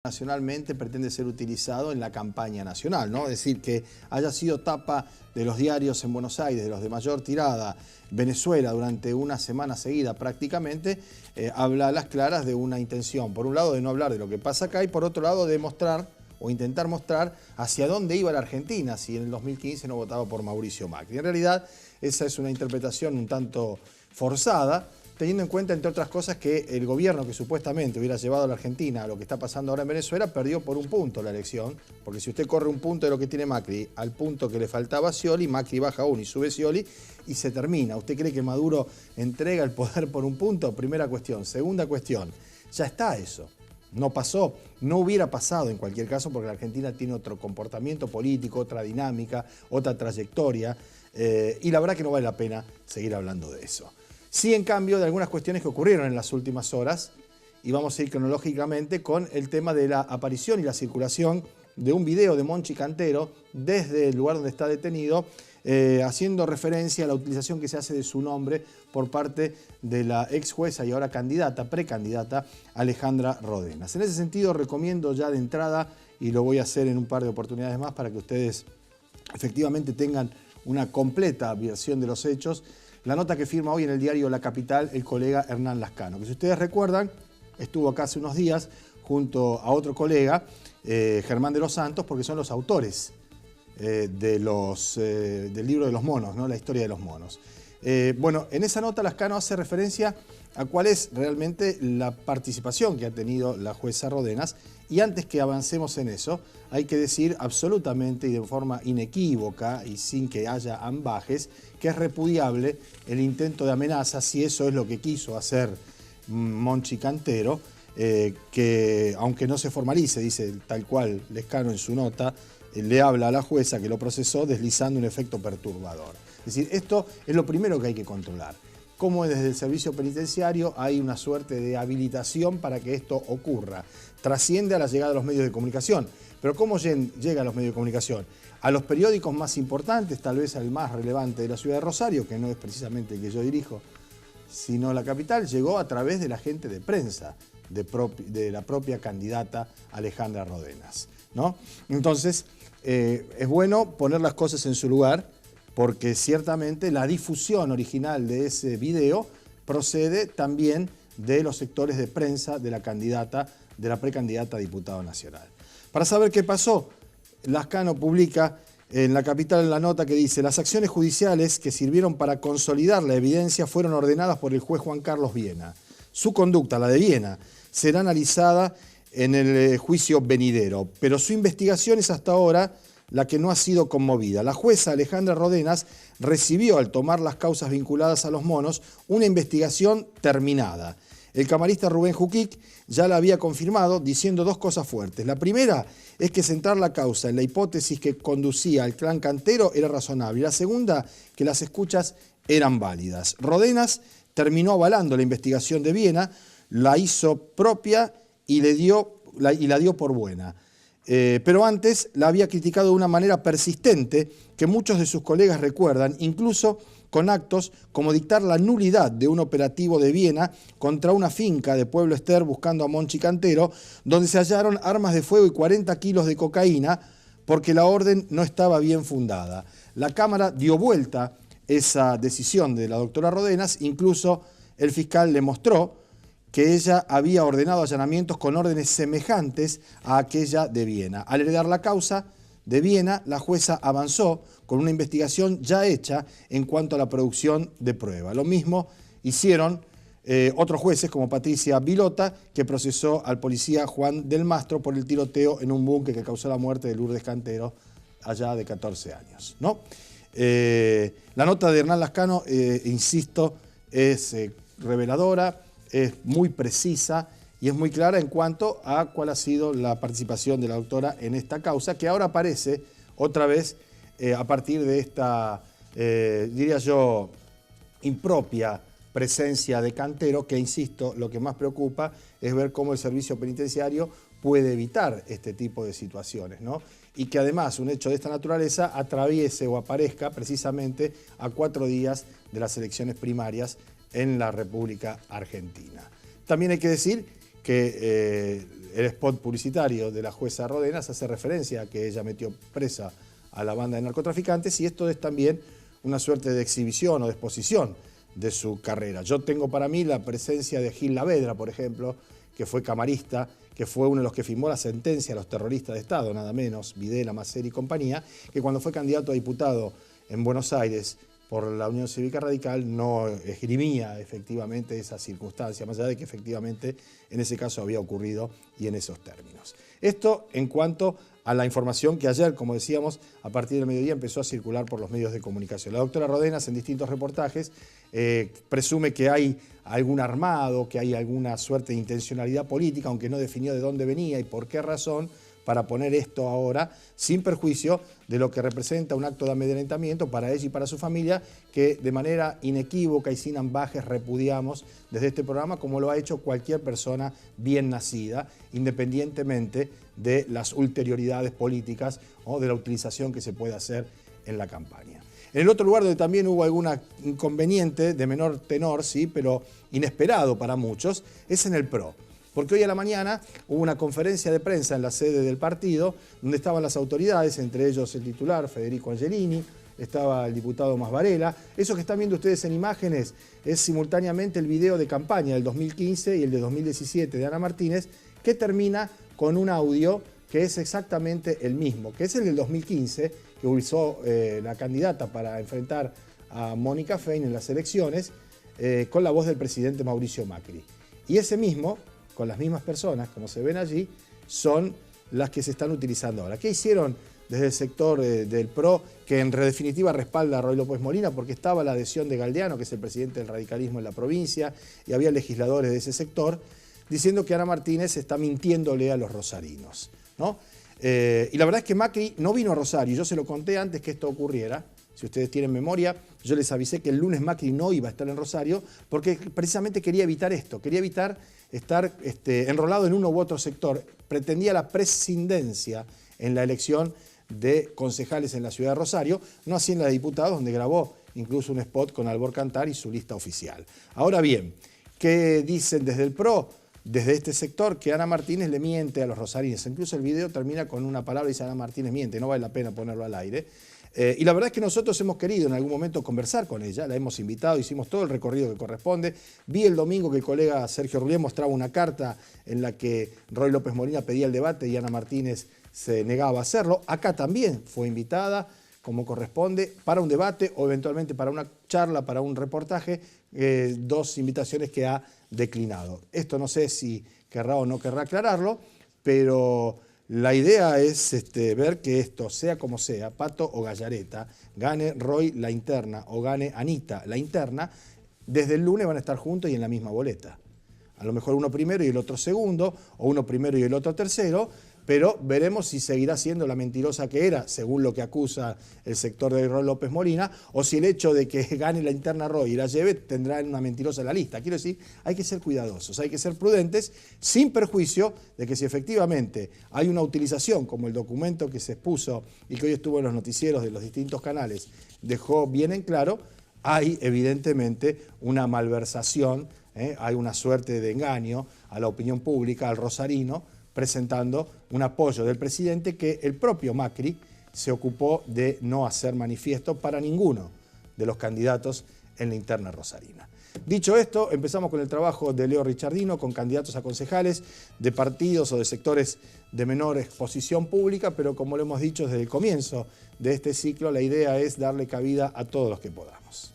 nacionalmente pretende ser utilizado en la campaña nacional, ¿no? Es decir, que haya sido tapa de los diarios en Buenos Aires, de los de mayor tirada, Venezuela, durante una semana seguida prácticamente, habla a las claras de una intención, por un lado, de no hablar de lo que pasa acá y por otro lado, de mostrar o intentar mostrar hacia dónde iba la Argentina si en el 2015 no votaba por Mauricio Macri. En realidad, esa es una interpretación un tanto forzada, teniendo en cuenta, entre otras cosas, que el gobierno que supuestamente hubiera llevado a la Argentina a lo que está pasando ahora en Venezuela perdió por un punto la elección, porque si usted corre un punto de lo que tiene Macri al punto que le faltaba a Scioli, Macri baja uno y sube Scioli y se termina. ¿Usted cree que Maduro entrega el poder por un punto? Primera cuestión. Segunda cuestión, ya está eso. No pasó, no hubiera pasado en cualquier caso porque la Argentina tiene otro comportamiento político, otra dinámica, otra trayectoria y la verdad que no vale la pena seguir hablando de eso. Sí, en cambio, de algunas cuestiones que ocurrieron en las últimas horas, y vamos a ir cronológicamente con el tema de la aparición y la circulación de un video de Monchi Cantero desde el lugar donde está detenido, haciendo referencia a la utilización que se hace de su nombre por parte de la ex jueza y ahora candidata, precandidata, Alejandra Rodenas. En ese sentido, recomiendo ya de entrada, y lo voy a hacer en un par de oportunidades más para que ustedes efectivamente tengan una completa versión de los hechos, la nota que firma hoy en el diario La Capital el colega Hernán Lascano, que si ustedes recuerdan, estuvo acá hace unos días junto a otro colega, Germán de los Santos, porque son los autores del libro de los monos, ¿no? La historia de los monos. Bueno, en esa nota Lascano hace referencia a cuál es realmente la participación que ha tenido la jueza Rodenas, y antes que avancemos en eso, hay que decir absolutamente y de forma inequívoca y sin que haya ambajes, que es repudiable el intento de amenaza, si eso es lo que quiso hacer Monchi Cantero, que aunque no se formalice, dice tal cual Lascano en su nota, le habla a la jueza que lo procesó deslizando un efecto perturbador. Es decir, esto es lo primero que hay que controlar. Cómo desde el servicio penitenciario hay una suerte de habilitación para que esto ocurra. Trasciende a la llegada de los medios de comunicación. Pero ¿cómo llega a los medios de comunicación? A los periódicos más importantes, tal vez al más relevante de la ciudad de Rosario, que no es precisamente el que yo dirijo, sino La Capital, llegó a través de la gente de prensa, de la propia candidata Alejandra Rodenas, ¿no? Entonces, es bueno poner las cosas en su lugar, porque ciertamente la difusión original de ese video procede también de los sectores de prensa de la candidata, de la precandidata a diputado nacional. Para saber qué pasó, Lascano publica en La Capital la nota que dice: las acciones judiciales que sirvieron para consolidar la evidencia fueron ordenadas por el juez Juan Carlos Viena. Su conducta, la de Viena, será analizada en el juicio venidero, pero su investigación es hasta ahora la que no ha sido conmovida. La jueza Alejandra Rodenas recibió, al tomar las causas vinculadas a los monos, una investigación terminada. El camarista Rubén Juquic ya la había confirmado diciendo dos cosas fuertes. La primera es que centrar la causa en la hipótesis que conducía al clan Cantero era razonable. Y la segunda, que las escuchas eran válidas. Rodenas terminó avalando la investigación de Viena, la hizo propia y la dio por buena. Pero antes la había criticado de una manera persistente que muchos de sus colegas recuerdan, incluso con actos como dictar la nulidad de un operativo de Viena contra una finca de Pueblo Ester buscando a Monchi Cantero, donde se hallaron armas de fuego y 40 kilos de cocaína porque la orden no estaba bien fundada. La Cámara dio vuelta esa decisión de la doctora Rodenas, incluso el fiscal le mostró que ella había ordenado allanamientos con órdenes semejantes a aquella de Viena. Al heredar la causa de Viena, la jueza avanzó con una investigación ya hecha en cuanto a la producción de prueba. Lo mismo hicieron otros jueces como Patricia Vilota, que procesó al policía Juan del Mastro por el tiroteo en un búnker que causó la muerte de Lourdes Cantero, allá de 14 años, ¿no? La nota de Hernán Lascano, insisto, es reveladora, es muy precisa y es muy clara en cuanto a cuál ha sido la participación de la doctora en esta causa, que ahora aparece otra vez a partir de esta, diría yo, impropia presencia de Cantero, que, insisto, lo que más preocupa es ver cómo el servicio penitenciario puede evitar este tipo de situaciones, ¿no? Y que además un hecho de esta naturaleza atraviese o aparezca precisamente a 4 días de las elecciones primarias en la República Argentina. También hay que decir que el spot publicitario de la jueza Rodenas hace referencia a que ella metió presa a la banda de narcotraficantes, y esto es también una suerte de exhibición o de exposición de su carrera. Yo tengo para mí la presencia de Gil Lavedra, por ejemplo, que fue camarista, que fue uno de los que firmó la sentencia a los terroristas de Estado, nada menos, Videla, Maceri y compañía, que cuando fue candidato a diputado en Buenos Aires por la Unión Cívica Radical no esgrimía efectivamente esa circunstancia, más allá de que efectivamente en ese caso había ocurrido y en esos términos. Esto en cuanto a la información que ayer, como decíamos, a partir del mediodía empezó a circular por los medios de comunicación. La doctora Rodenas, en distintos reportajes, presume que hay algún armado, que hay alguna suerte de intencionalidad política, aunque no definió de dónde venía y por qué razón, para poner esto ahora, sin perjuicio de lo que representa un acto de amedrentamiento para ella y para su familia, que de manera inequívoca y sin ambajes repudiamos desde este programa, como lo ha hecho cualquier persona bien nacida, independientemente de las ulterioridades políticas o de la utilización que se puede hacer en la campaña. En el otro lugar donde también hubo algún inconveniente de menor tenor, sí, pero inesperado para muchos, es en el PRO. Porque hoy a la mañana hubo una conferencia de prensa en la sede del partido, donde estaban las autoridades, entre ellos el titular Federico Angelini, estaba el diputado Mas Varela. Eso que están viendo ustedes en imágenes es simultáneamente el video de campaña del 2015 y el de 2017 de Ana Martínez, que termina con un audio que es exactamente el mismo, que es el del 2015, que usó la candidata para enfrentar a Mónica Fein en las elecciones, con la voz del presidente Mauricio Macri. Y ese mismo, con las mismas personas, como se ven allí, son las que se están utilizando ahora. ¿Qué hicieron desde el sector del PRO, que en definitiva respalda a Roy López Molina, porque estaba la adhesión de Galdeano, que es el presidente del radicalismo en la provincia, y había legisladores de ese sector, diciendo que Ana Martínez está mintiéndole a los rosarinos, ¿no? Y la verdad es que Macri no vino a Rosario, yo se lo conté antes que esto ocurriera. Si ustedes tienen memoria, yo les avisé que el lunes Macri no iba a estar en Rosario porque precisamente quería evitar esto, quería evitar estar enrolado en uno u otro sector. Pretendía la prescindencia en la elección de concejales en la ciudad de Rosario, no así en la de diputados, donde grabó incluso un spot con Albor Cantar y su lista oficial. Ahora bien, ¿qué dicen desde el PRO? Desde este sector, que Ana Martínez le miente a los rosarinos. Incluso el video termina con una palabra y dice Ana Martínez miente, no vale la pena ponerlo al aire. Y la verdad es que nosotros hemos querido en algún momento conversar con ella, la hemos invitado, hicimos todo el recorrido que corresponde. Vi el domingo que el colega Sergio Rulier mostraba una carta en la que Roy López Molina pedía el debate y Ana Martínez se negaba a hacerlo. Acá también fue invitada, como corresponde, para un debate o eventualmente para una charla, para un reportaje, dos invitaciones que ha declinado. Esto no sé si querrá o no querrá aclararlo, pero la idea es ver que esto, sea como sea, Pato o Gallareta, gane Roy la interna o gane Anita la interna, desde el lunes van a estar juntos y en la misma boleta. A lo mejor uno primero y el otro segundo, o uno primero y el otro tercero, pero veremos si seguirá siendo la mentirosa que era, según lo que acusa el sector de Roy López Molina, o si el hecho de que gane la interna Roy y la lleve tendrá una mentirosa en la lista. Quiero decir, hay que ser cuidadosos, hay que ser prudentes, sin perjuicio de que si efectivamente hay una utilización, como el documento que se expuso y que hoy estuvo en los noticieros de los distintos canales, dejó bien en claro, hay evidentemente una malversación, hay una suerte de engaño a la opinión pública, al rosarino, presentando un apoyo del presidente que el propio Macri se ocupó de no hacer manifiesto para ninguno de los candidatos en la interna rosarina. Dicho esto, empezamos con el trabajo de Leo Richardino, con candidatos a concejales de partidos o de sectores de menor exposición pública, pero como lo hemos dicho desde el comienzo de este ciclo, la idea es darle cabida a todos los que podamos.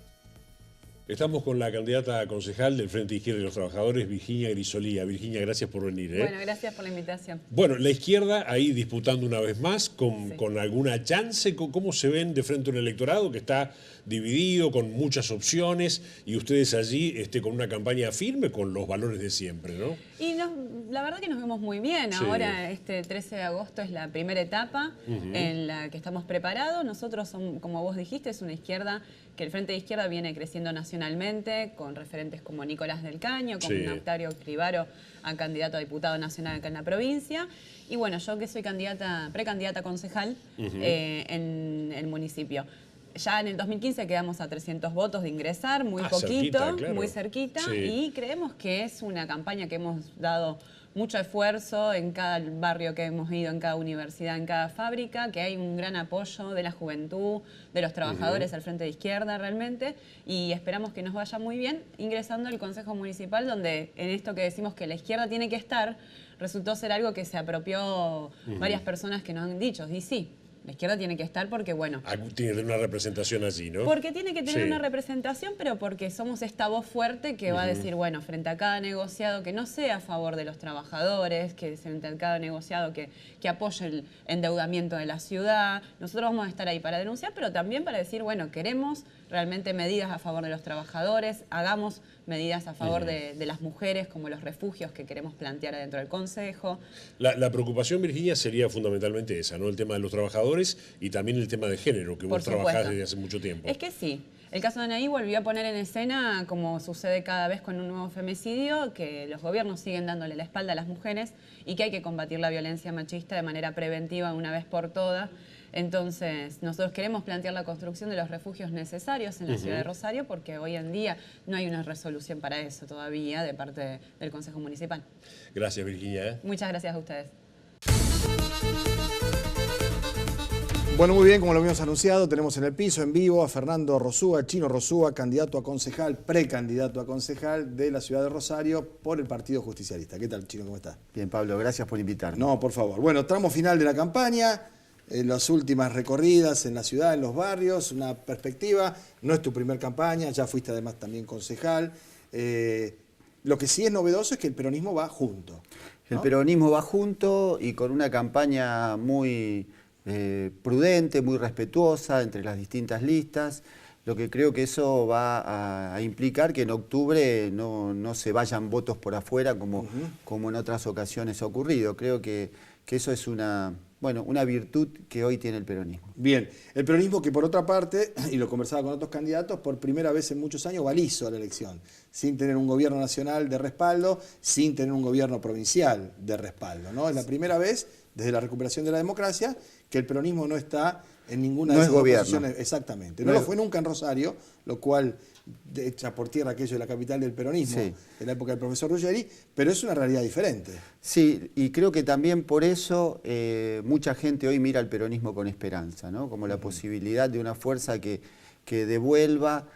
Estamos con la candidata a concejal del Frente Izquierda de los Trabajadores, Virginia Grisolía. Virginia, gracias por venir. Bueno, gracias por la invitación. Bueno, la izquierda ahí disputando una vez más, con alguna chance. ¿Cómo se ven de frente a un electorado que está dividido, con muchas opciones, y ustedes allí con una campaña firme, con los valores de siempre, ¿no? Y la verdad que nos vemos muy bien. Sí. Ahora, este 13 de agosto es la primera etapa en la que estamos preparados. Nosotros, como vos dijiste, es una izquierda que el Frente de Izquierda viene creciendo nacionalmente, con referentes como Nicolás del Caño, como Octavio Cribaro a candidato a diputado nacional acá en la provincia. Y bueno, yo que soy precandidata concejal en el municipio. Ya en el 2015 quedamos a 300 votos de ingresar, muy poquito, cerquita, claro. Muy cerquita, y creemos que es una campaña que hemos dado mucho esfuerzo en cada barrio que hemos ido, en cada universidad, en cada fábrica, que hay un gran apoyo de la juventud, de los trabajadores al Frente de Izquierda realmente, y esperamos que nos vaya muy bien ingresando al Consejo Municipal, donde en esto que decimos que la izquierda tiene que estar, resultó ser algo que se apropió varias personas que nos han dicho, y sí, la izquierda tiene que estar porque, bueno... Tiene que tener una representación allí, ¿no? Porque tiene que tener Sí. una representación, pero porque somos esta voz fuerte que va a decir, bueno, frente a cada negociado que no sea a favor de los trabajadores, que frente a cada negociado que apoye el endeudamiento de la ciudad, nosotros vamos a estar ahí para denunciar, pero también para decir, bueno, queremos realmente medidas a favor de los trabajadores, hagamos medidas a favor de las mujeres, como los refugios que queremos plantear adentro del Consejo. La preocupación, Virginia, sería fundamentalmente esa, ¿no? El tema de los trabajadores y también el tema de género, que Por vos trabajás supuesto. desde hace mucho tiempo. Es que sí. El caso de Anaí volvió a poner en escena, como sucede cada vez con un nuevo femicidio, que los gobiernos siguen dándole la espalda a las mujeres y que hay que combatir la violencia machista de manera preventiva una vez por todas. Entonces, nosotros queremos plantear la construcción de los refugios necesarios en la ciudad de Rosario porque hoy en día no hay una resolución para eso todavía de parte del Consejo Municipal. Gracias, Virginia. Muchas gracias a ustedes. Bueno, muy bien, como lo habíamos anunciado, tenemos en el piso, en vivo, a Fernando Rosúa, Chino Rosúa, candidato a concejal, precandidato a concejal de la ciudad de Rosario por el Partido Justicialista. ¿Qué tal, Chino? ¿Cómo estás? Bien, Pablo, gracias por invitarme. No, por favor. Bueno, tramo final de la campaña, las últimas recorridas en la ciudad, en los barrios, una perspectiva. No es tu primer campaña, ya fuiste además también concejal. Lo que sí es novedoso es que el peronismo va junto, ¿no? El peronismo va junto y con una campaña muy prudente, muy respetuosa entre las distintas listas, lo que creo que eso va a implicar que en octubre no se vayan votos por afuera como en otras ocasiones ha ocurrido. Creo que eso es una virtud que hoy tiene el peronismo. Bien, el peronismo que por otra parte, y lo conversaba con otros candidatos, por primera vez en muchos años va liso a la elección, sin tener un gobierno nacional de respaldo, sin tener un gobierno provincial de respaldo, ¿no? Es la primera vez desde la recuperación de la democracia que el peronismo no está en ninguna de esas oposiciones. Exactamente. No lo fue nunca en Rosario, lo cual echa por tierra aquello de la capital del peronismo, Sí. en la época del profesor Ruggeri, pero es una realidad diferente. Sí, y creo que también por eso mucha gente hoy mira al peronismo con esperanza, ¿no? Como la posibilidad de una fuerza que devuelva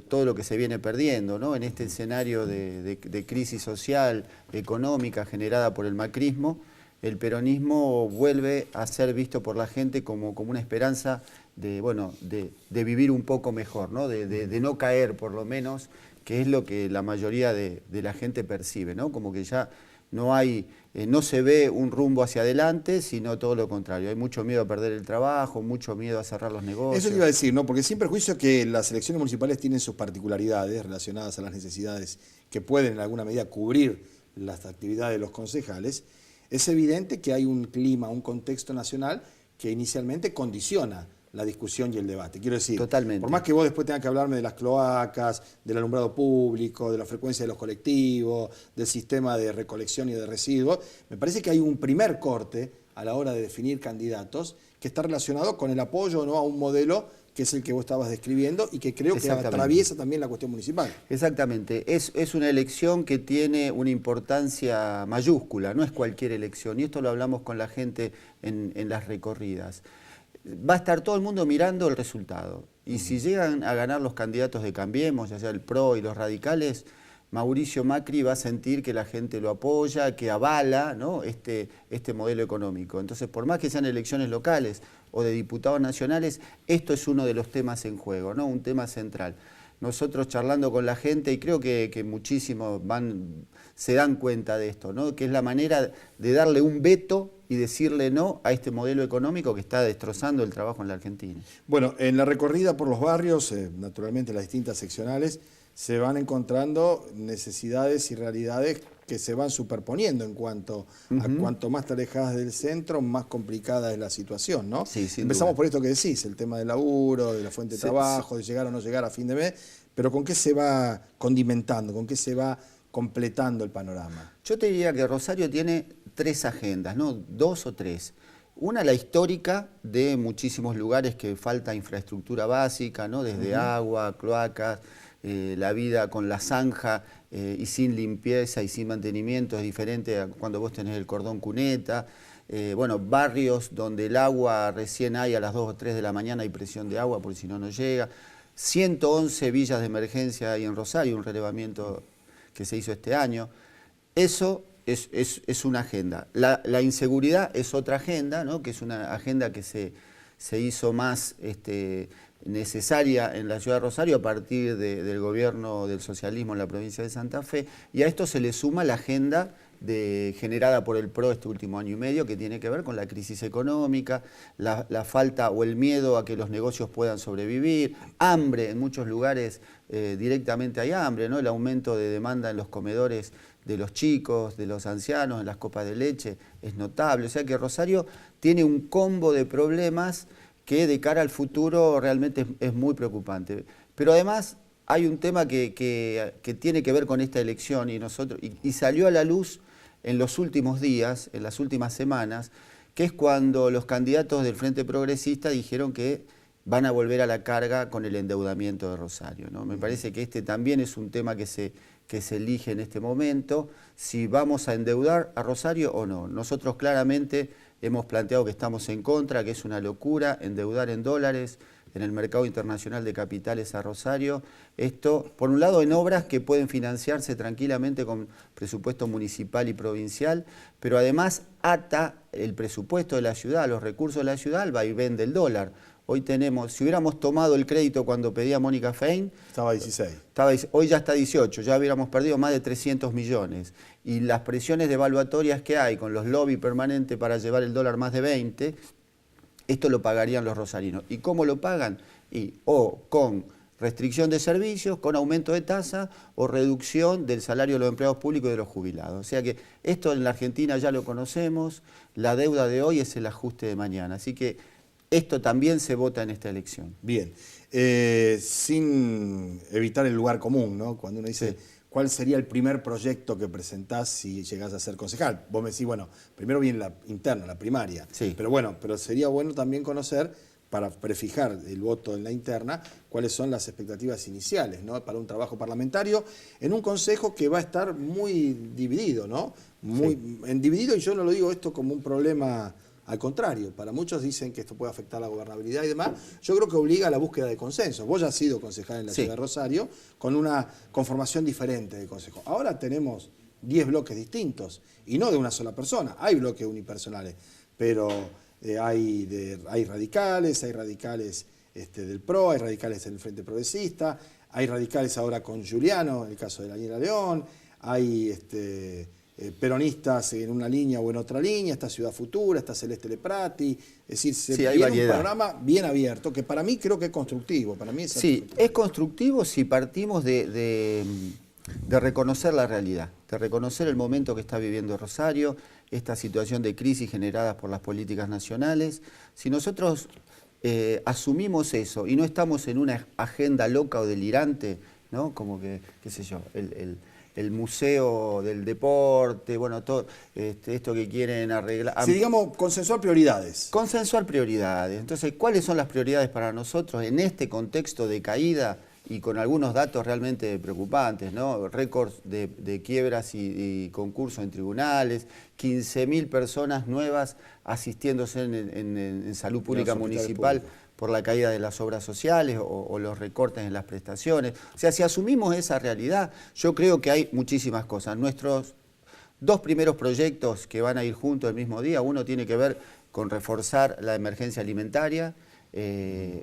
todo lo que se viene perdiendo, ¿no? En este escenario de crisis social, económica generada por el macrismo, el peronismo vuelve a ser visto por la gente como una esperanza de vivir un poco mejor, ¿no? De no caer por lo menos, que es lo que la mayoría de la gente percibe, ¿no? Como que ya no se ve un rumbo hacia adelante, sino todo lo contrario. Hay mucho miedo a perder el trabajo, mucho miedo a cerrar los negocios. Eso te iba a decir, ¿no? Porque sin perjuicio que las elecciones municipales tienen sus particularidades relacionadas a las necesidades que pueden en alguna medida cubrir las actividades de los concejales, es evidente que hay un clima, un contexto nacional que inicialmente condiciona la discusión y el debate. Quiero decir, Totalmente. por más que vos después tengas que hablarme de las cloacas, del alumbrado público, de la frecuencia de los colectivos, del sistema de recolección y de residuos, me parece que hay un primer corte a la hora de definir candidatos que está relacionado con el apoyo o no a un modelo que es el que vos estabas describiendo y que creo que atraviesa también la cuestión municipal. Exactamente, es una elección que tiene una importancia mayúscula, no es cualquier elección, y esto lo hablamos con la gente en las recorridas. Va a estar todo el mundo mirando el resultado, y si llegan a ganar los candidatos de Cambiemos, ya sea el PRO y los radicales, Mauricio Macri va a sentir que la gente lo apoya, que avala, ¿no? este modelo económico. Entonces, por más que sean elecciones locales o de diputados nacionales, esto es uno de los temas en juego, ¿no? Un tema central. Nosotros charlando con la gente, y creo que muchísimos se dan cuenta de esto, ¿no? Que es la manera de darle un veto y decirle no a este modelo económico que está destrozando el trabajo en la Argentina. Bueno, en la recorrida por los barrios, naturalmente las distintas seccionales, se van encontrando necesidades y realidades que se van superponiendo en cuanto a cuanto más te alejas del centro, más complicada es la situación, ¿no? Sí, sin Empezamos duda. por esto que decís, el tema del laburo, de la fuente de trabajo, de llegar o no llegar a fin de mes, pero ¿con qué se va condimentando? ¿Con qué se va completando el panorama? Yo te diría que Rosario tiene 3 agendas, ¿no? 2 o 3. Una, la histórica, de muchísimos lugares que falta infraestructura básica, ¿no? Desde agua, cloacas, la vida con la zanja y sin limpieza y sin mantenimiento es diferente a cuando vos tenés el cordón cuneta. Bueno, barrios donde el agua recién hay a las 2 o 3 de la mañana hay presión de agua porque si no, no llega. 111 villas de emergencia hay en Rosario, un relevamiento que se hizo este año. Eso es una agenda. La inseguridad es otra agenda, ¿no? Que es una agenda que se hizo más necesaria en la ciudad de Rosario a partir del gobierno del socialismo en la provincia de Santa Fe, y a esto se le suma la agenda generada por el PRO este último año y medio, que tiene que ver con la crisis económica, la falta o el miedo a que los negocios puedan sobrevivir, hambre, en muchos lugares directamente hay hambre, ¿no? El aumento de demanda en los comedores de los chicos, de los ancianos, en las copas de leche, es notable. O sea que Rosario tiene un combo de problemas que de cara al futuro realmente es muy preocupante. Pero además hay un tema que tiene que ver con esta elección y salió a la luz en los últimos días, en las últimas semanas, que es cuando los candidatos del Frente Progresista dijeron que van a volver a la carga con el endeudamiento de Rosario, ¿no? Me parece que este también es un tema que se elige en este momento, si vamos a endeudar a Rosario o no. Nosotros claramente hemos planteado que estamos en contra, que es una locura endeudar en dólares en el mercado internacional de capitales a Rosario. Esto, por un lado, en obras que pueden financiarse tranquilamente con presupuesto municipal y provincial, pero además ata el presupuesto de la ciudad, los recursos de la ciudad al vaivén del dólar. Hoy tenemos, si hubiéramos tomado el crédito cuando pedía Mónica Fein, estaba 16. Hoy ya está 18, ya hubiéramos perdido más de 300 millones. Y las presiones devaluatorias que hay con los lobbies permanentes para llevar el dólar más de 20, esto lo pagarían los rosarinos. ¿Y cómo lo pagan? O con restricción de servicios, con aumento de tasa o reducción del salario de los empleados públicos y de los jubilados. O sea que esto en la Argentina ya lo conocemos, la deuda de hoy es el ajuste de mañana. Así que esto también se vota en esta elección. Bien, sin evitar el lugar común, ¿no? Cuando uno dice, ¿cuál sería el primer proyecto que presentás si llegás a ser concejal? Vos me decís, bueno, primero viene la interna, la primaria. Sí. Pero bueno, sería bueno también conocer, para prefijar el voto en la interna, cuáles son las expectativas iniciales, ¿no? Para un trabajo parlamentario en un consejo que va a estar muy dividido, ¿no? Dividido, y yo no lo digo esto como un problema. Al contrario, para muchos dicen que esto puede afectar la gobernabilidad y demás. Yo creo que obliga a la búsqueda de consenso. Vos ya has sido concejal en la ciudad de Rosario con una conformación diferente de consejo. Ahora tenemos 10 bloques distintos y no de una sola persona. Hay bloques unipersonales, pero hay radicales del PRO, hay radicales del Frente Progresista, hay radicales ahora con Giuliano, en el caso de Daniela León, hay peronistas en una línea o en otra línea, está Ciudad Futura, está Celeste Leprati, es decir, se viene un panorama bien abierto, que para mí creo que es constructivo. Para mí es constructivo si partimos de reconocer la realidad, de reconocer el momento que está viviendo Rosario, esta situación de crisis generada por las políticas nacionales. Si nosotros asumimos eso y no estamos en una agenda loca o delirante, ¿no? Como que, qué sé yo, el museo del deporte, bueno, todo esto que quieren arreglar. Si digamos, consensuar prioridades. Consensuar prioridades. Entonces, ¿cuáles son las prioridades para nosotros en este contexto de caída y con algunos datos realmente preocupantes, ¿no? Récords de quiebras y concursos en tribunales, 15.000 personas nuevas asistiéndose en salud pública municipal por la caída de las obras sociales o los recortes en las prestaciones. O sea, si asumimos esa realidad, yo creo que hay muchísimas cosas. Nuestros 2 primeros proyectos que van a ir juntos el mismo día, uno tiene que ver con reforzar la emergencia alimentaria.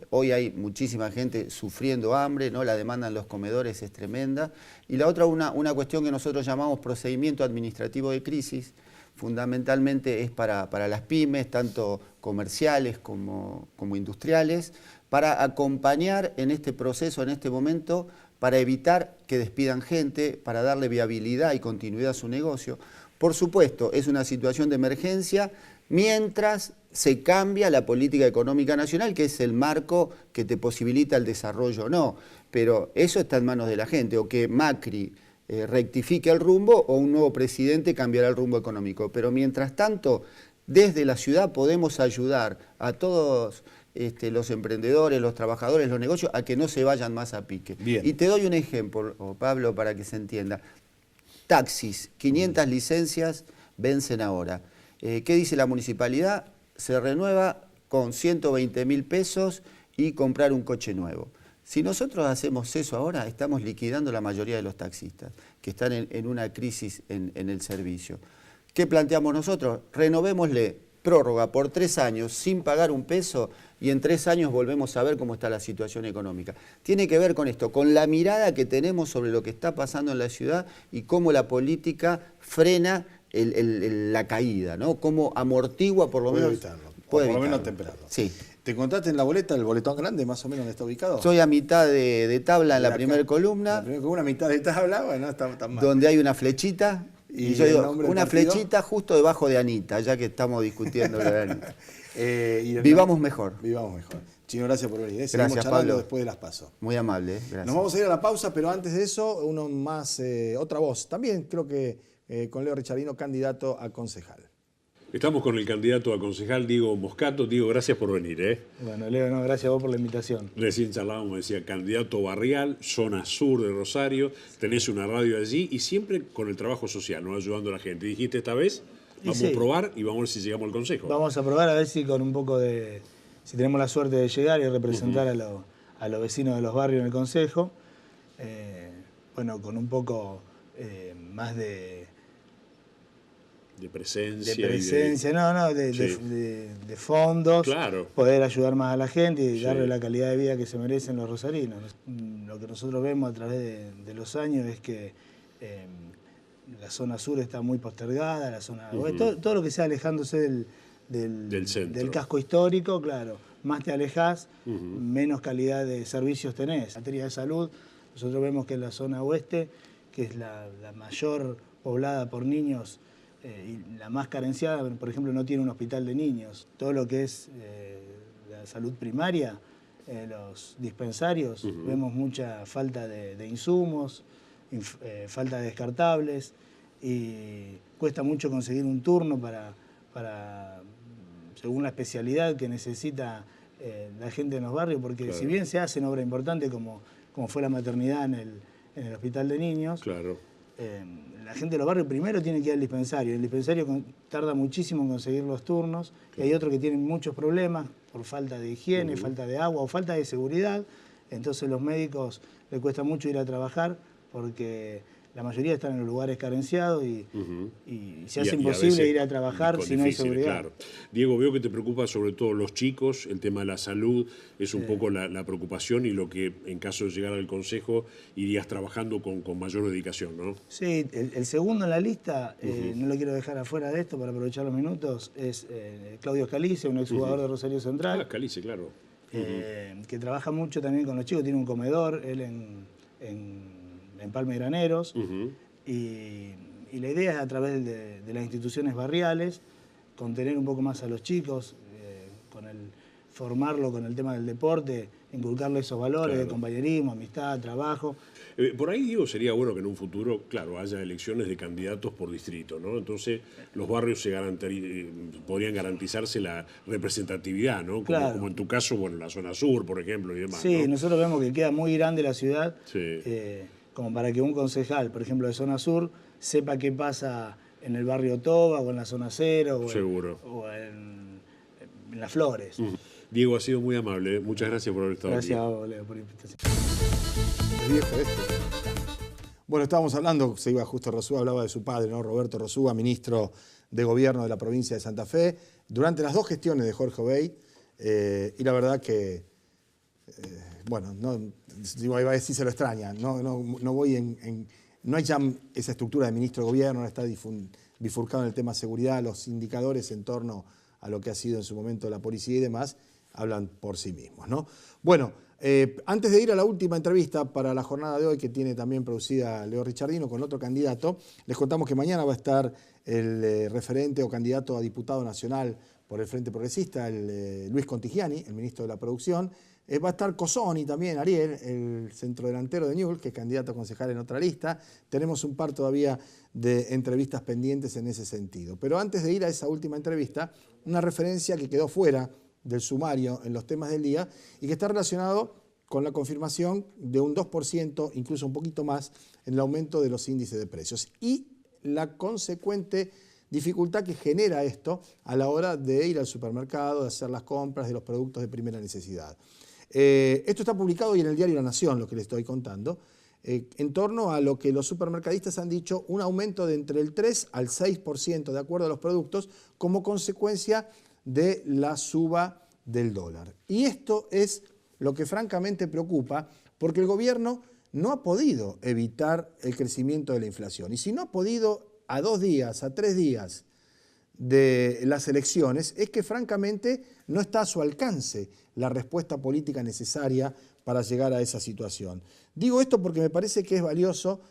Hoy hay muchísima gente sufriendo hambre, ¿no? La demanda en los comedores es tremenda. Y la otra, una cuestión que nosotros llamamos procedimiento administrativo de crisis, fundamentalmente es para las pymes, tanto comerciales como industriales, para acompañar en este proceso, en este momento, para evitar que despidan gente, para darle viabilidad y continuidad a su negocio. Por supuesto, es una situación de emergencia mientras se cambia la política económica nacional, que es el marco que te posibilita el desarrollo o no. Pero eso está en manos de la gente, o que Macri rectifique el rumbo o un nuevo presidente cambiará el rumbo económico. Pero mientras tanto, desde la ciudad podemos ayudar a todos los emprendedores, los trabajadores, los negocios, a que no se vayan más a pique. Bien. Y te doy un ejemplo, Pablo, para que se entienda. Taxis, 500 licencias vencen ahora. ¿Qué dice la municipalidad? Se renueva con 120.000 pesos y comprar un coche nuevo. Si nosotros hacemos eso ahora, estamos liquidando la mayoría de los taxistas que están en una crisis en el servicio. ¿Qué planteamos nosotros? Renovémosle prórroga por 3 años sin pagar un peso y en 3 años volvemos a ver cómo está la situación económica. Tiene que ver con esto, con la mirada que tenemos sobre lo que está pasando en la ciudad y cómo la política frena la caída, ¿no? Cómo amortigua por lo menos... Evitarlo. Por lo menos temperarlo. Sí. ¿Te encontraste en la boleta, el boletón grande, más o menos donde está ubicado? Estoy a mitad de tabla en la primera columna. La primera columna, mitad de tabla, bueno, está tan mal. Donde hay una flechita. Y yo digo, una flechita justo debajo de Anita, ya que estamos discutiendo lo de Anita. Vivamos mejor. Vivamos mejor. Chino, gracias por venir. Gracias, charlando Pablo. Después de las PASO. Muy amable, gracias. Nos vamos a ir a la pausa, pero antes de eso, uno más, otra voz. También creo que con Leo Richardino, candidato a concejal. Estamos con el candidato a concejal Diego Moscato. Diego, gracias por venir. Bueno, Leo, no, gracias a vos por la invitación. Recién charlábamos, decía, candidato barrial, zona sur de Rosario, tenés una radio allí y siempre con el trabajo social, ¿no? Ayudando a la gente. Dijiste esta vez, vamos a probar y vamos a ver si llegamos al consejo. Vamos a probar a ver si con un poco de... si tenemos la suerte de llegar y representar a los vecinos de los barrios en el consejo. Bueno, con un poco más de presencia. De fondos, claro. Poder ayudar más a la gente y Sí. darle la calidad de vida que se merecen los rosarinos. Lo que nosotros vemos a través de los años es que la zona sur está muy postergada, la zona oeste, todo lo que sea alejándose Del centro. del casco histórico, claro, más te alejás, menos calidad de servicios tenés. En materia de salud, nosotros vemos que en la zona oeste, que es la mayor poblada por niños, y la más carenciada, por ejemplo, no tiene un hospital de niños. Todo lo que es la salud primaria, los dispensarios, vemos mucha falta de insumos, falta de descartables, y cuesta mucho conseguir un turno para según la especialidad que necesita la gente en los barrios, porque claro. Si bien se hacen obras importantes como fue la maternidad en el hospital de niños, Claro. La gente de los barrios primero tiene que ir al dispensario. El dispensario tarda muchísimo en conseguir los turnos. Y hay otros que tienen muchos problemas por falta de higiene, falta de agua o falta de seguridad. Entonces los médicos les cuesta mucho ir a trabajar porque la mayoría están en los lugares carenciados y se hace imposible ir a trabajar si no hay seguridad. Claro. Diego, veo que te preocupa sobre todo los chicos, el tema de la salud, es un poco la preocupación y lo que en caso de llegar al consejo irías trabajando con mayor dedicación, ¿no? Sí, el segundo en la lista, no lo quiero dejar afuera de esto para aprovechar los minutos, es Claudio Scalice, un exjugador de Rosario Central. Scalice, claro. Que trabaja mucho también con los chicos, tiene un comedor, él en Palma y Graneros, y la idea es a través de las instituciones barriales, contener un poco más a los chicos, formarlo con el tema del deporte, inculcarle esos valores de compañerismo, amistad, trabajo. Por ahí, Diego, sería bueno que en un futuro, claro, haya elecciones de candidatos por distrito, ¿no? Entonces, los barrios podrían garantizarse la representatividad, ¿no? Claro. Como en tu caso, bueno, la zona sur, por ejemplo, y demás. Sí, ¿no? nosotros vemos que queda muy grande la ciudad, Sí. como para que un concejal, por ejemplo, de zona sur, sepa qué pasa en el barrio Toba o en la zona cero o en Las Flores. Diego, ha sido muy amable, ¿eh? Muchas gracias por haber estado aquí. Gracias a vos, Leo, por la invitación. El viejo Bueno, estábamos hablando, se iba justo Rosúa, hablaba de su padre, ¿no? Roberto Rosúa, ministro de Gobierno de la provincia de Santa Fe, durante las 2 gestiones de Jorge Obey, y la verdad que, bueno, iba a decir se lo extraña, no voy no hay ya esa estructura de ministro de Gobierno, no está bifurcado en el tema seguridad, los indicadores en torno a lo que ha sido en su momento la policía y demás, hablan por sí mismos, ¿no? Bueno, antes de ir a la última entrevista para la jornada de hoy, que tiene también producida Leo Richardino con otro candidato, les contamos que mañana va a estar el referente o candidato a diputado nacional por el Frente Progresista, Luis Contigiani, el ministro de la Producción. Va a estar Cosoni también, Ariel, el centrodelantero de Newell's, que es candidato a concejal en otra lista. Tenemos un par todavía de entrevistas pendientes en ese sentido. Pero antes de ir a esa última entrevista, una referencia que quedó fuera del sumario en los temas del día y que está relacionado con la confirmación de un 2%, incluso un poquito más, en el aumento de los índices de precios y la consecuente dificultad que genera esto a la hora de ir al supermercado, de hacer las compras de los productos de primera necesidad. Esto está publicado hoy en el diario La Nación, lo que les estoy contando, en torno a lo que los supermercadistas han dicho, un aumento de entre el 3 al 6% de acuerdo a los productos como consecuencia de la suba del dólar. Y esto es lo que francamente preocupa porque el gobierno no ha podido evitar el crecimiento de la inflación. Y si no ha podido a 2 días, a 3 días de las elecciones, es que francamente no está a su alcance la respuesta política necesaria para llegar a esa situación. Digo esto porque me parece que es valioso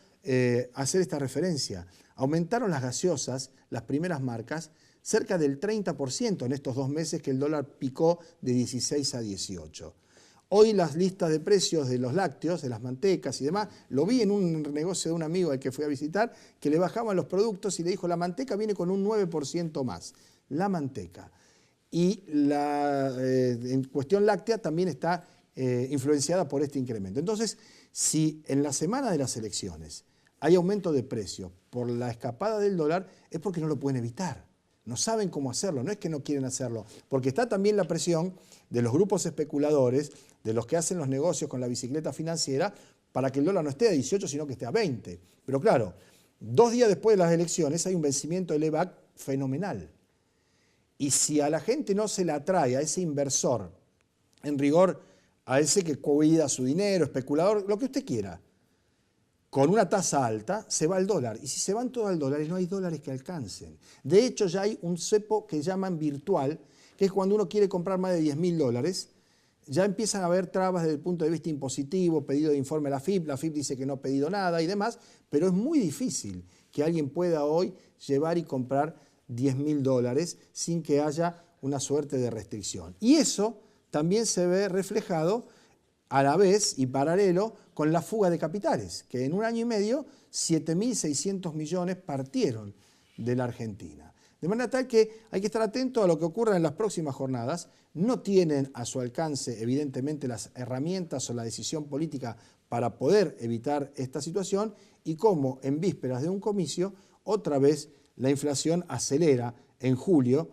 hacer esta referencia. Aumentaron las gaseosas, las primeras marcas, cerca del 30% en estos 2 meses que el dólar picó de 16 a 18. Hoy las listas de precios de los lácteos, de las mantecas y demás, lo vi en un negocio de un amigo al que fui a visitar, que le bajaban los productos y le dijo, la manteca viene con un 9% más. La manteca. Y en cuestión láctea también está influenciada por este incremento. Entonces, si en la semana de las elecciones hay aumento de precio por la escapada del dólar, es porque no lo pueden evitar. No saben cómo hacerlo, no es que no quieren hacerlo, porque está también la presión de los grupos especuladores, de los que hacen los negocios con la bicicleta financiera, para que el dólar no esté a 18, sino que esté a 20. Pero claro, 2 días después de las elecciones hay un vencimiento del EVAC fenomenal. Y si a la gente no se la atrae, a ese inversor, en rigor, a ese que cuida su dinero, especulador, lo que usted quiera, con una tasa alta, se va el dólar. Y si se van todos al dólar, no hay dólares que alcancen. De hecho, ya hay un cepo que llaman virtual, que es cuando uno quiere comprar más de $10.000, ya empiezan a haber trabas desde el punto de vista impositivo, pedido de informe a la FIP dice que no ha pedido nada y demás, pero es muy difícil que alguien pueda hoy llevar y comprar $10.000 sin que haya una suerte de restricción. Y eso también se ve reflejado a la vez y paralelo con la fuga de capitales, que en 1 año y medio 7.600 millones partieron de la Argentina. De manera tal que hay que estar atento a lo que ocurra en las próximas jornadas. No tienen a su alcance, evidentemente, las herramientas o la decisión política para poder evitar esta situación y cómo en vísperas de un comicio, otra vez la inflación aceleró en julio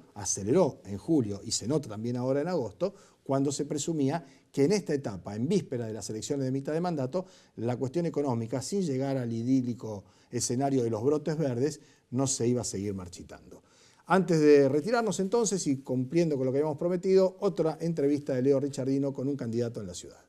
y se nota también ahora en agosto, cuando se presumía que en esta etapa, en víspera de las elecciones de mitad de mandato, la cuestión económica, sin llegar al idílico escenario de los brotes verdes, no se iba a seguir marchitando. Antes de retirarnos entonces y cumpliendo con lo que habíamos prometido, otra entrevista de Leo Richardino con un candidato en la ciudad.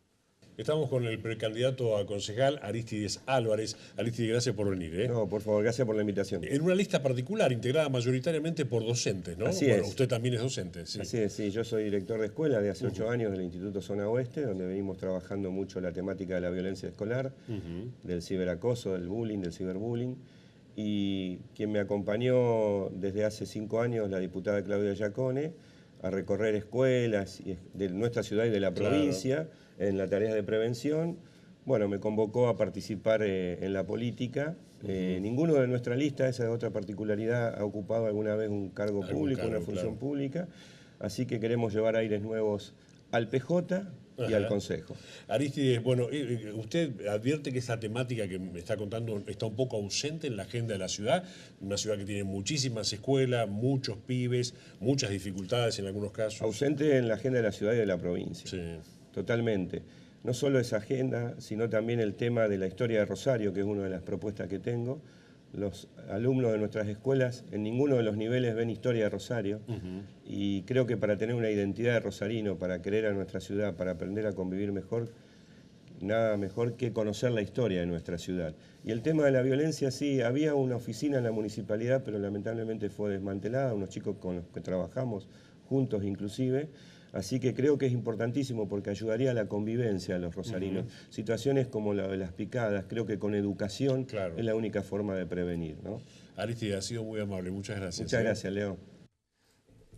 Estamos con el precandidato a concejal Arístides Álvarez. Arístides, gracias por venir. No, por favor, gracias por la invitación. En una lista particular, integrada mayoritariamente por docentes, ¿no? Así bueno, es. Usted también es docente. Sí. Así es, sí. Yo soy director de escuela de hace 8 años del Instituto Zona Oeste, donde venimos trabajando mucho la temática de la violencia escolar, del ciberacoso, del bullying, del ciberbullying. Y quien me acompañó desde hace 5 años, la diputada Claudia Giacone, a recorrer escuelas de nuestra ciudad y de la provincia en la tarea de prevención. Bueno, me convocó a participar en la política. Ninguno de nuestra lista, esa es otra particularidad, ha ocupado alguna vez un cargo público, una función pública. Así que queremos llevar aires nuevos al PJ y al Consejo. Arístides, bueno, usted advierte que esa temática que me está contando está un poco ausente en la agenda de la ciudad, una ciudad que tiene muchísimas escuelas, muchos pibes, muchas dificultades en algunos casos. Ausente en la agenda de la ciudad y de la provincia. Sí. Totalmente. No solo esa agenda, sino también el tema de la historia de Rosario, que es una de las propuestas que tengo. Los alumnos de nuestras escuelas en ninguno de los niveles ven historia de Rosario y creo que para tener una identidad de rosarino, para querer a nuestra ciudad, para aprender a convivir mejor, nada mejor que conocer la historia de nuestra ciudad. Y el tema de la violencia, sí, había una oficina en la municipalidad, pero lamentablemente fue desmantelada, unos chicos con los que trabajamos juntos inclusive. Así que creo que es importantísimo porque ayudaría a la convivencia a los rosarinos. Situaciones como la de las picadas, creo que con educación es la única forma de prevenir, ¿no? Arístides, ha sido muy amable, muchas gracias. Muchas gracias, Leo.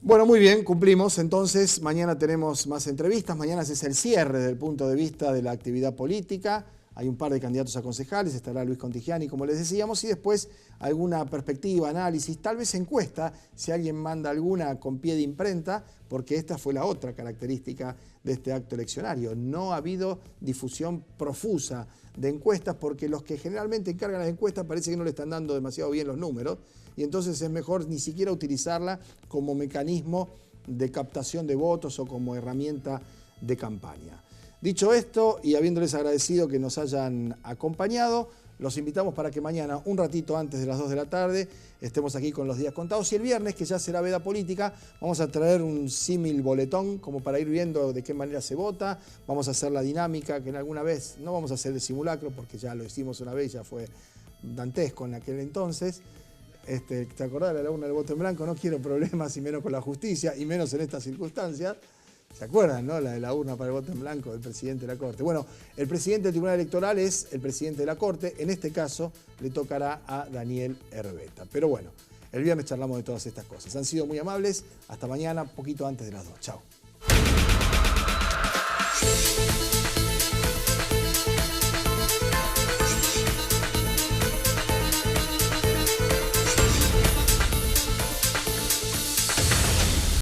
Bueno, muy bien, cumplimos. Entonces, mañana tenemos más entrevistas. Mañana es el cierre desde el punto de vista de la actividad política. hay un par de candidatos a concejales, estará Luis Contigiani, como les decíamos, y después alguna perspectiva, análisis, tal vez encuesta, si alguien manda alguna con pie de imprenta, porque esta fue la otra característica de este acto eleccionario. No ha habido difusión profusa de encuestas, porque los que generalmente encargan las encuestas parece que no le están dando demasiado bien los números, y entonces es mejor ni siquiera utilizarla como mecanismo de captación de votos o como herramienta de campaña. Dicho esto, y habiéndoles agradecido que nos hayan acompañado, los invitamos para que mañana, un ratito antes de las 2 de la tarde, estemos aquí con los días contados. Y el viernes, que ya será veda política, vamos a traer un símil boletón como para ir viendo de qué manera se vota. Vamos a hacer la dinámica que en alguna vez, no vamos a hacer el simulacro porque ya lo hicimos una vez, ya fue dantesco en aquel entonces. ¿Te acordás de la urna del voto en blanco? No quiero problemas y menos con la justicia y menos en estas circunstancias. ¿Se acuerdan, no? La de la urna para el voto en blanco del presidente de la Corte. Bueno, el presidente del Tribunal Electoral es el presidente de la Corte. En este caso le tocará a Daniel Herbeta. Pero bueno, el viernes charlamos de todas estas cosas. Han sido muy amables. Hasta mañana, poquito antes de las 2. Chao.